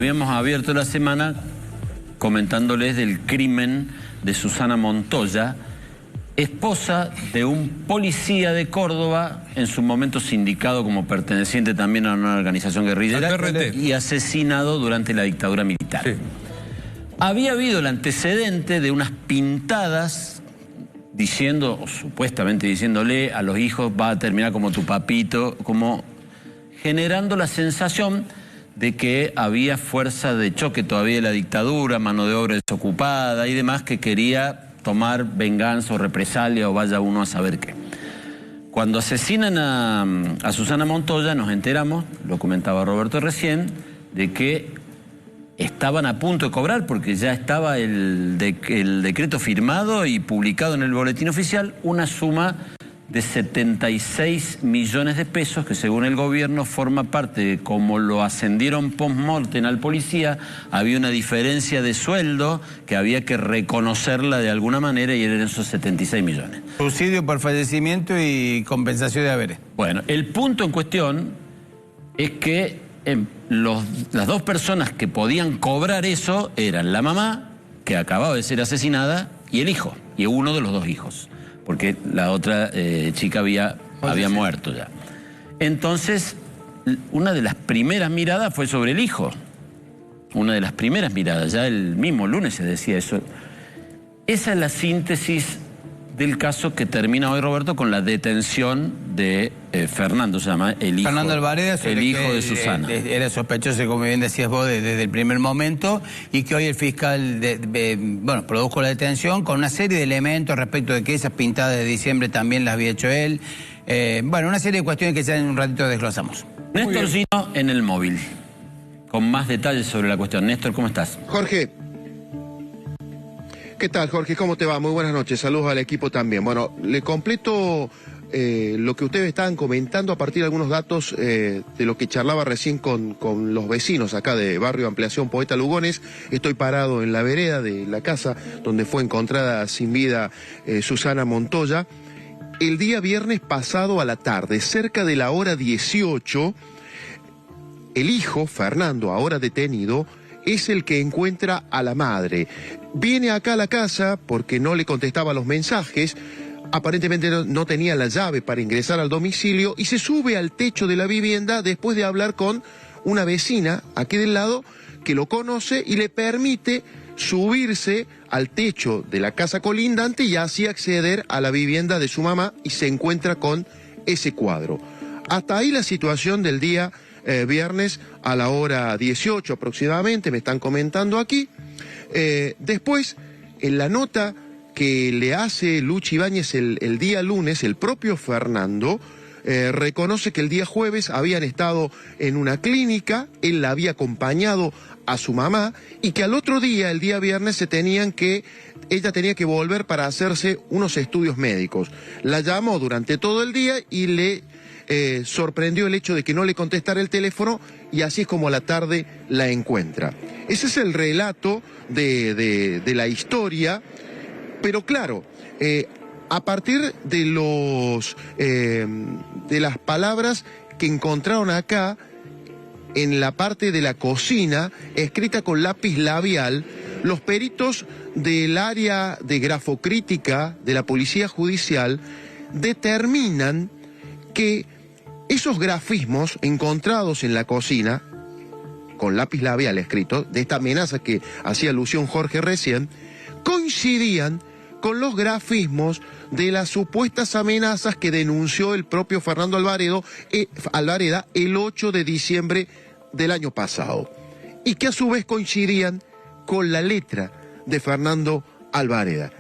Habíamos abierto la semana comentándoles del crimen de Susana Montoya, esposa de un policía de Córdoba, en su momento sindicado como perteneciente también a una organización guerrillera y asesinado durante la dictadura militar. Sí. Había habido el antecedente de unas pintadas diciendo, o supuestamente diciéndole a los hijos, va a terminar como tu papito, como generando la sensación de que había fuerza de choque todavía de la dictadura, mano de obra desocupada y demás, que quería tomar venganza o represalia o vaya uno a saber qué. Cuando asesinan a Susana Montoya nos enteramos, lo comentaba Roberto recién, de que estaban a punto de cobrar porque ya estaba el decreto firmado y publicado en el boletín oficial, una suma de 76 millones de pesos que según el gobierno forma parte de como lo ascendieron post-mortem al policía, había una diferencia de sueldo que había que reconocerla de alguna manera y eran esos 76 millones. Subsidio por fallecimiento y compensación de haberes. Bueno, el punto en cuestión es que las dos personas que podían cobrar eso eran la mamá, que acababa de ser asesinada, y el hijo, y uno de los dos hijos, porque la otra chica había muerto ya. Entonces, una de las primeras miradas fue sobre el hijo. Una de las primeras miradas, ya el mismo lunes se decía eso. Esa es la síntesis del caso que termina hoy, Roberto, con la detención de Fernando, se llama el hijo. Fernando Alvareda, el hijo de Susana. Era sospechoso, como bien decías vos, desde el primer momento, y que hoy el fiscal produjo la detención con una serie de elementos respecto de que esas pintadas de diciembre también las había hecho él. Una serie de cuestiones que ya en un ratito desglosamos. Néstor Gino en el móvil, con más detalles sobre la cuestión. Néstor, ¿cómo estás? Jorge. ¿Qué tal, Jorge? ¿Cómo te va? Muy buenas noches. Saludos al equipo también. Bueno, le completo lo que ustedes estaban comentando a partir de algunos datos de lo que charlaba recién con los vecinos acá de Barrio Ampliación Poeta Lugones. Estoy parado en la vereda de la casa donde fue encontrada sin vida Susana Montoya. El día viernes pasado a la tarde, cerca de la hora 18, el hijo, Fernando, ahora detenido, es el que encuentra a la madre. Viene acá a la casa porque no le contestaba los mensajes, aparentemente no tenía la llave para ingresar al domicilio y se sube al techo de la vivienda después de hablar con una vecina aquí del lado que lo conoce y le permite subirse al techo de la casa colindante y así acceder a la vivienda de su mamá y se encuentra con ese cuadro. Hasta ahí la situación del día viernes a la hora 18 aproximadamente, me están comentando aquí. Después, en la nota que le hace Luchi Ibáñez el día lunes, el propio Fernando reconoce que el día jueves habían estado en una clínica, él la había acompañado a su mamá y que al otro día, el día viernes, ella tenía que volver para hacerse unos estudios médicos. La llamó durante todo el día y le sorprendió el hecho de que no le contestara el teléfono y así es como a la tarde la encuentra. Ese es el relato de la historia, pero claro, a partir de las palabras que encontraron acá en la parte de la cocina, escrita con lápiz labial, los peritos del área de grafocrítica de la Policía Judicial determinan que esos grafismos encontrados en la cocina, con lápiz labial escrito, de esta amenaza que hacía alusión Jorge recién, coincidían con los grafismos de las supuestas amenazas que denunció el propio Fernando Alvareda el 8 de diciembre del año pasado, y que a su vez coincidían con la letra de Fernando Alvareda.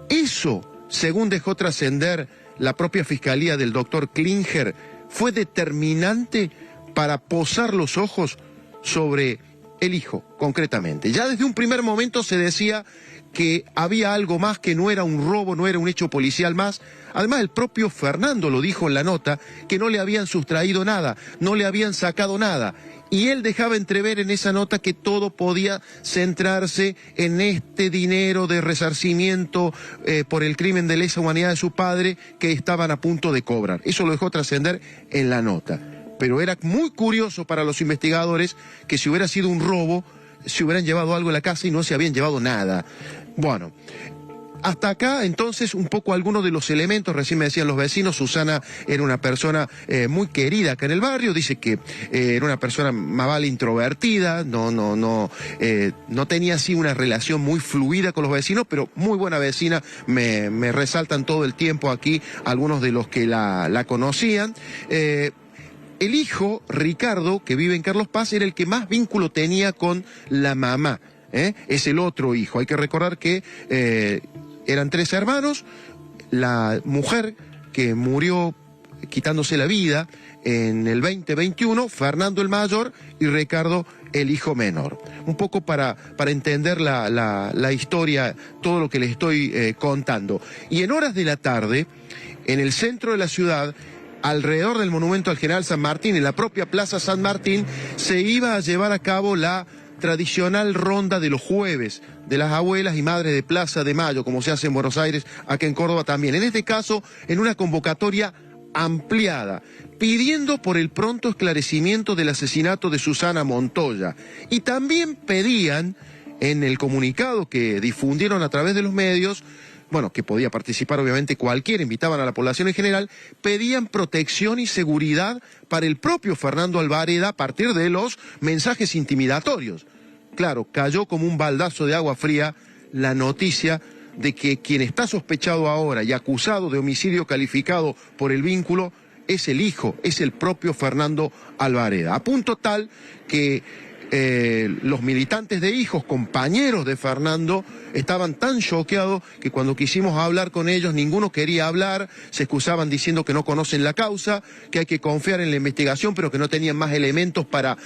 Eso, según dejó trascender la propia fiscalía del doctor Klinger, fue determinante para posar los ojos sobre el hijo, concretamente. Ya desde un primer momento se decía que había algo más, que no era un robo, no era un hecho policial más. Además, el propio Fernando lo dijo en la nota, que no le habían sustraído nada, no le habían sacado nada. Y él dejaba entrever en esa nota que todo podía centrarse en este dinero de resarcimiento por el crimen de lesa humanidad de su padre que estaban a punto de cobrar. Eso lo dejó trascender en la nota. pero era muy curioso para los investigadores que si hubiera sido un robo, se hubieran llevado algo a la casa y no se habían llevado nada. Bueno, hasta acá entonces un poco algunos de los elementos. Recién me decían los vecinos, Susana era una persona muy querida acá en el barrio, dice que era una persona más vale introvertida, no tenía así una relación muy fluida con los vecinos, pero muy buena vecina. Me resaltan todo el tiempo aquí algunos de los que la conocían. El hijo, Ricardo, que vive en Carlos Paz, era el que más vínculo tenía con la mamá. Es el otro hijo. Hay que recordar que eran 3 hermanos. La mujer que murió quitándose la vida en el 2021, Fernando el mayor y Ricardo el hijo menor. Un poco para entender la historia, todo lo que les estoy contando. Y en horas de la tarde, en el centro de la ciudad, alrededor del monumento al general San Martín, en la propia Plaza San Martín, se iba a llevar a cabo la tradicional ronda de los jueves de las abuelas y madres de Plaza de Mayo, como se hace en Buenos Aires, acá en Córdoba también. En este caso, en una convocatoria ampliada, pidiendo por el pronto esclarecimiento del asesinato de Susana Montoya. Y también pedían, en el comunicado que difundieron a través de los medios, bueno, que podía participar obviamente cualquiera, invitaban a la población en general, pedían protección y seguridad para el propio Fernando Alvareda a partir de los mensajes intimidatorios. Claro, cayó como un baldazo de agua fría la noticia de que quien está sospechado ahora y acusado de homicidio calificado por el vínculo es el hijo, es el propio Fernando Alvareda. A punto tal que los militantes de Hijos, compañeros de Fernando, estaban tan choqueados que cuando quisimos hablar con ellos ninguno quería hablar, se excusaban diciendo que no conocen la causa, que hay que confiar en la investigación, pero que no tenían más elementos para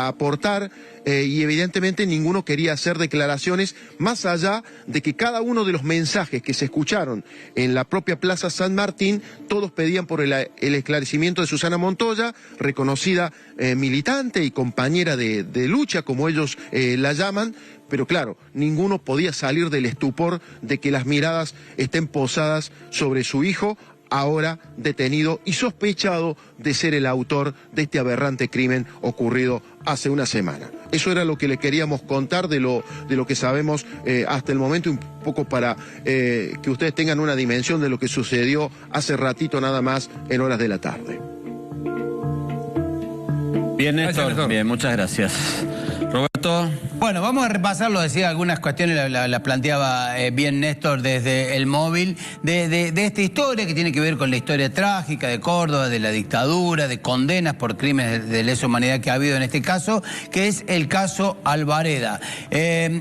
aportar, y evidentemente ninguno quería hacer declaraciones más allá de que cada uno de los mensajes que se escucharon en la propia Plaza San Martín, todos pedían por el esclarecimiento de Susana Montoya, reconocida militante y compañera de lucha, como ellos la llaman. Pero claro, ninguno podía salir del estupor de que las miradas estén posadas sobre su hijo, ahora detenido y sospechado de ser el autor de este aberrante crimen ocurrido hace una semana. Eso era lo que le queríamos contar de lo que sabemos hasta el momento, un poco para que ustedes tengan una dimensión de lo que sucedió hace ratito nada más en horas de la tarde. Bien, Néstor. Bien, muchas gracias. Roberto. Bueno, vamos a repasarlo, decía algunas cuestiones, la planteaba bien Néstor desde el móvil, de esta historia que tiene que ver con la historia trágica de Córdoba, de la dictadura, de condenas por crímenes de lesa humanidad que ha habido en este caso, que es el caso Alvareda.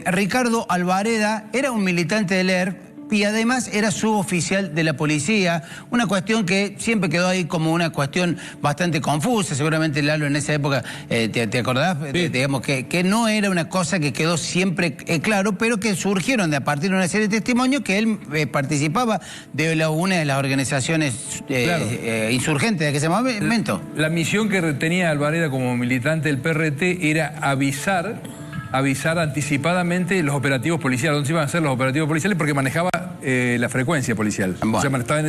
Ricardo Alvareda era un militante del ERP, y además era suboficial de la policía, una cuestión que siempre quedó ahí como una cuestión bastante confusa. Seguramente Lalo en esa época, ¿te acordás? Sí. Digamos que no era una cosa que quedó siempre claro, pero que surgieron a partir de una serie de testimonios que él participaba de una de las organizaciones insurgentes de aquel momento. La misión que tenía Alvareda como militante del PRT era avisar anticipadamente los operativos policiales, dónde se iban a hacer los operativos policiales, porque manejaba la frecuencia policial. Bueno. O sea, estaba en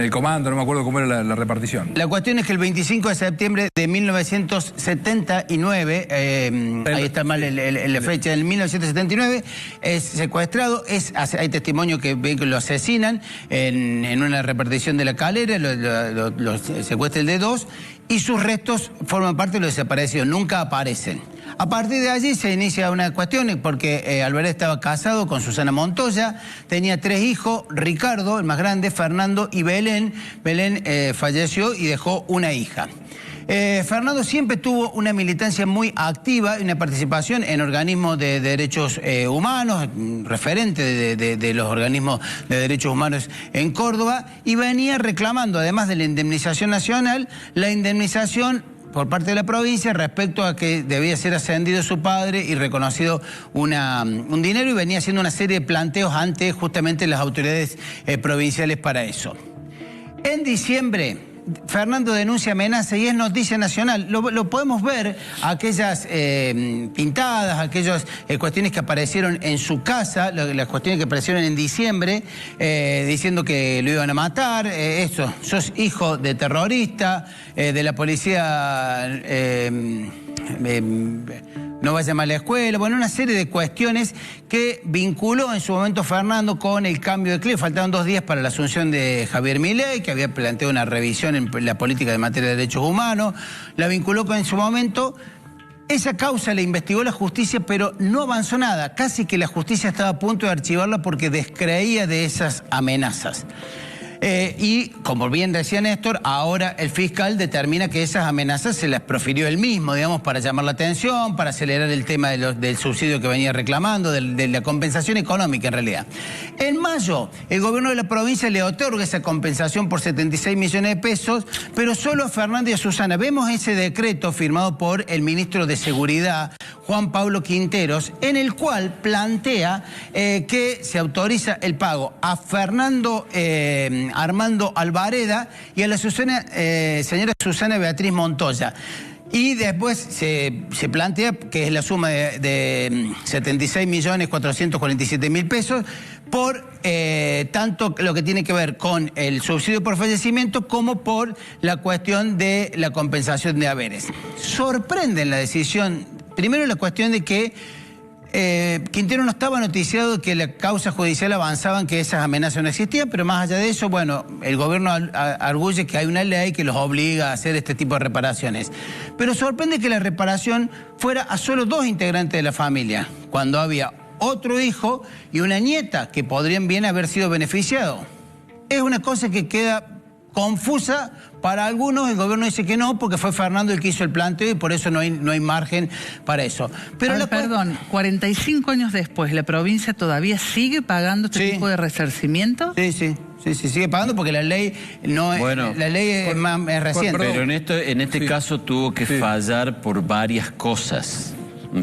el comando, no me acuerdo cómo era la repartición. La cuestión es que el 25 de septiembre de 1979, ahí está mal la fecha, del 1979, es secuestrado, hay testimonio que ven que lo asesinan en una repartición de La Calera, lo secuestra el D2, y sus restos forman parte de lo desaparecido, nunca aparecen. A partir de allí se inicia una cuestión, porque Alvareda estaba casado con Susana Montoya, tenía 3 hijos, Ricardo, el más grande, Fernando y Belén. Belén falleció y dejó una hija. Fernando siempre tuvo una militancia muy activa y una participación en organismos de derechos humanos, referente de los organismos de derechos humanos en Córdoba, y venía reclamando, además de la indemnización nacional, la indemnización por parte de la provincia respecto a que debía ser ascendido su padre y reconocido un dinero, y venía haciendo una serie de planteos ante justamente las autoridades provinciales para eso. En diciembre Fernando denuncia amenaza y es noticia nacional. Lo podemos ver, aquellas pintadas, aquellas cuestiones que aparecieron en su casa, las cuestiones que aparecieron en diciembre, diciendo que lo iban a matar, eso, sos hijo de terrorista, de la policía... no vaya mal a la escuela, bueno, una serie de cuestiones que vinculó en su momento Fernando con el cambio de clima. Faltaban 2 días para la asunción de Javier Milei, que había planteado una revisión en la política de materia de derechos humanos, la vinculó con en su momento. Esa causa la investigó la justicia, pero no avanzó nada. Casi que la justicia estaba a punto de archivarla porque descreía de esas amenazas. Y, como bien decía Néstor, ahora el fiscal determina que esas amenazas se las profirió él mismo, digamos, para llamar la atención, para acelerar el tema del subsidio que venía reclamando, de la compensación económica en realidad. En mayo, el gobierno de la provincia le otorga esa compensación por 76 millones de pesos, pero solo a Fernando y a Susana. Vemos ese decreto firmado por el ministro de Seguridad, Juan Pablo Quinteros, en el cual plantea que se autoriza el pago a Fernando Armando Alvareda y a la señora Susana Beatriz Montoya. Y después se plantea que es la suma de 76.447.000 pesos por tanto lo que tiene que ver con el subsidio por fallecimiento como por la cuestión de la compensación de haberes. Sorprende la decisión, primero la cuestión de que Quintero no estaba noticiado que la causa judicial avanzaba en que esas amenazas no existían, pero más allá de eso, bueno, el gobierno arguye que hay una ley que los obliga a hacer este tipo de reparaciones. Pero sorprende que la reparación fuera a solo 2 integrantes de la familia, cuando había otro hijo y una nieta que podrían bien haber sido beneficiados. Es una cosa que queda confusa para algunos. El gobierno dice que no, porque fue Fernando el que hizo el planteo y por eso no hay margen para eso. Pero perdón, 45 años después, ¿la provincia todavía sigue pagando este tipo de resarcimiento? Sí, sigue pagando porque la ley no bueno, la ley es reciente. Pero en este caso tuvo que fallar por varias cosas.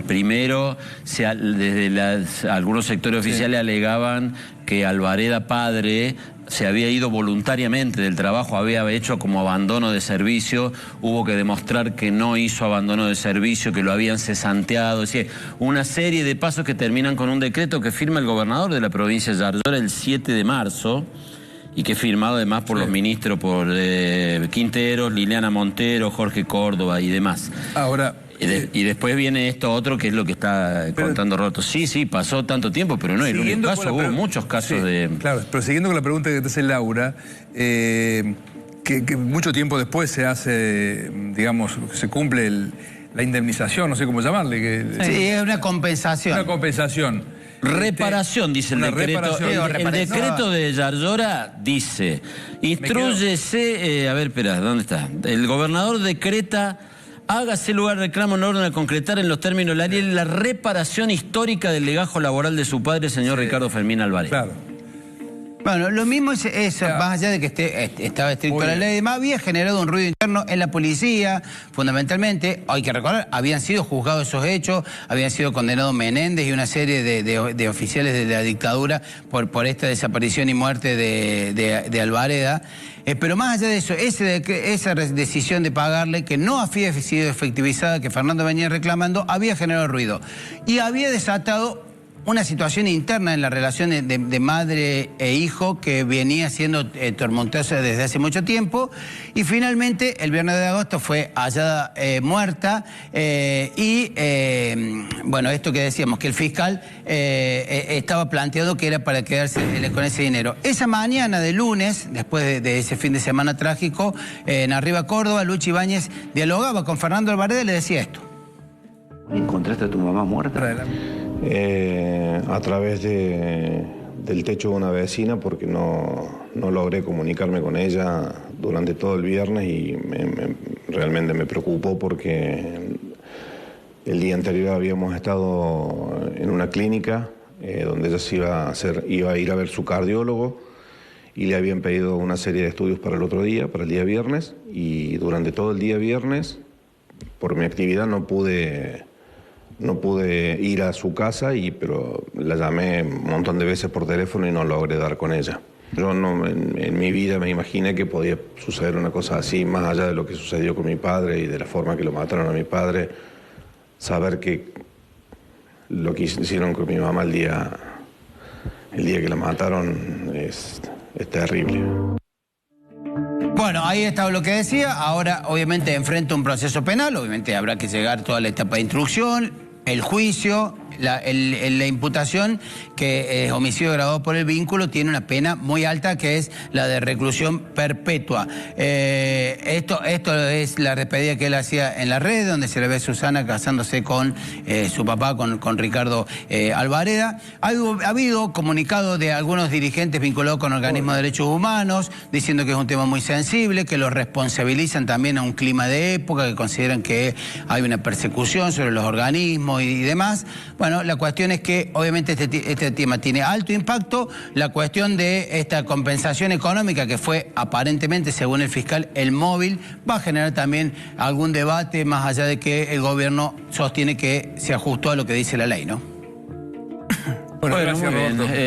Primero, desde algunos sectores oficiales alegaban que Alvareda padre se había ido voluntariamente del trabajo, había hecho como abandono de servicio, hubo que demostrar que no hizo abandono de servicio, que lo habían cesanteado, es decir, una serie de pasos que terminan con un decreto que firma el gobernador de la provincia de Yardora el 7 de marzo, y que es firmado además por los ministros, por Quinteros, Liliana Montero, Jorge Córdoba y demás. Ahora... Y después viene esto otro que es lo que está contando Roto. Sí, pasó tanto tiempo, pero no es el único caso, hubo muchos casos de... Claro, pero siguiendo con la pregunta que te hace Laura, que mucho tiempo después se hace, digamos, se cumple la indemnización, no sé cómo llamarle. Sí, es una compensación. Una compensación. Reparación, dice el decreto. El decreto de Yardora dice, instrúyese, a ver, espera, ¿dónde está? El gobernador decreta... Hágase lugar reclamo en orden a concretar en los términos de la ley la reparación histórica del legajo laboral de su padre, señor Ricardo Fermín Álvarez. Claro. Bueno, lo mismo es más allá de que estaba estricto la ley, además había generado un ruido interno en la policía, fundamentalmente. Hay que recordar, habían sido juzgados esos hechos, habían sido condenados Menéndez y una serie de oficiales de la dictadura por esta desaparición y muerte de Alvareda. Pero más allá de eso, esa decisión de pagarle, que no había sido efectivizada, que Fernando venía reclamando, había generado ruido. Y había desatado una situación interna en la relación de madre e hijo que venía siendo tormentosa desde hace mucho tiempo, y finalmente el viernes de agosto fue hallada muerta bueno, esto que decíamos, que el fiscal estaba planteado que era para quedarse con ese dinero. Esa mañana de lunes, después de ese fin de semana trágico, en Arriba Córdoba, Luchi Ibáñez dialogaba con Fernando Alvareda y le decía esto. ¿Encontraste a tu mamá muerta? A través del techo de una vecina, porque no logré comunicarme con ella durante todo el viernes y realmente me preocupó porque el día anterior habíamos estado en una clínica donde ella iba a ir a ver su cardiólogo y le habían pedido una serie de estudios para el otro día, para el día viernes, y durante todo el día viernes, por mi actividad, no pude ir a su casa, pero la llamé un montón de veces por teléfono y no logré dar con ella. Yo no, en mi vida me imaginé que podía suceder una cosa así, más allá de lo que sucedió con mi padre y de la forma que lo mataron a mi padre. Saber que lo que hicieron con mi mamá el día que la mataron es terrible. Bueno, ahí está lo que decía. Ahora, obviamente, enfrenta un proceso penal. Obviamente habrá que llegar toda la etapa de instrucción, el juicio, la imputación, que es homicidio agravado por el vínculo, tiene una pena muy alta, que es la de reclusión perpetua. Esto es la despedida que él hacía en la red, donde se le ve a Susana casándose con su papá, con Ricardo Alvareda. Ha habido comunicado de algunos dirigentes vinculados con organismos de derechos humanos, diciendo que es un tema muy sensible, que lo responsabilizan también a un clima de época, que consideran que hay una persecución sobre los organismos y demás. Bueno, la cuestión es que obviamente este tema tiene alto impacto. La cuestión de esta compensación económica, que fue aparentemente, según el fiscal, el móvil, va a generar también algún debate, más allá de que el gobierno sostiene que se ajustó a lo que dice la ley, ¿no? Bueno, gracias, muy bien. Roberto.